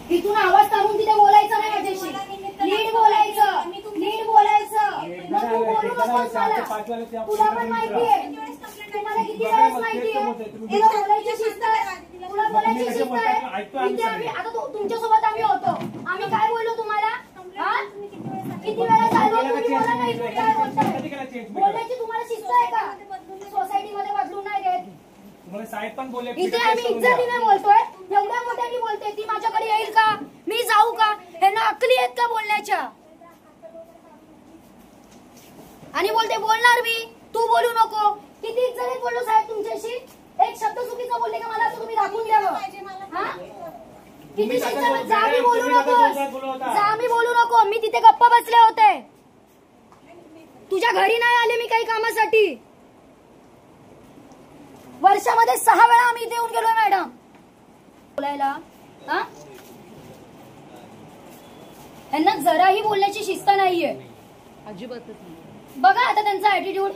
तिथून आवाज काढून तिथे बोलायचं नाही माझ्याशी, नीट बोलायचं, नीट बोलायचं. मग तू बोलू नकोस मला, तुला पण माहितीये, तुम्हाला किती वेळेस माहितीये तुला बोलायची शिस्त आहे, तुला बोलायची शिस्त आहे. इथे आम्ही आता तुमच्यासोबत आम्ही होतो, आम्ही काय बोललो तुम्हाला? किती वेळा सांगितलं तुम्ही बोला नाही, तुम्ही काय बोलताय? बोलायची तुम्हाला शिस्त आहे का? सोसायटी मध्ये बदलून नाही देत. साहेब पण बोलले इथे आम्ही इज्जतीने बोलतोय, एवढ्या मोठ्याने बोलते. ती माझ्याकडे येईल का, मी जाऊ का, ह्यांना अक्कली आहेत का बोलण्याच्या? आणि बोलते बोलणार मी, तू बोलू नको. किती इज्जतीत बोललो साहेब तुमच्याशी, एक शब्द चुकीचा बोलले का मला असं तुम्ही दाखवून द्यावं. किती शिस्त, जा मी बोलू नकोस, जा मी बोलू नको. मी तिथे गप्पा बसले होते, तुझ्या घरी नाही आले मी काही कामासाठी. वर्षामध्ये 6 वेळा आम्ही इथे येऊन गेलोय मॅडम बोलायला. यांना जराही बोलण्याची शिस्त नाहीये अजिबातच. बघा आता त्यांचा ऍटिट्यूड.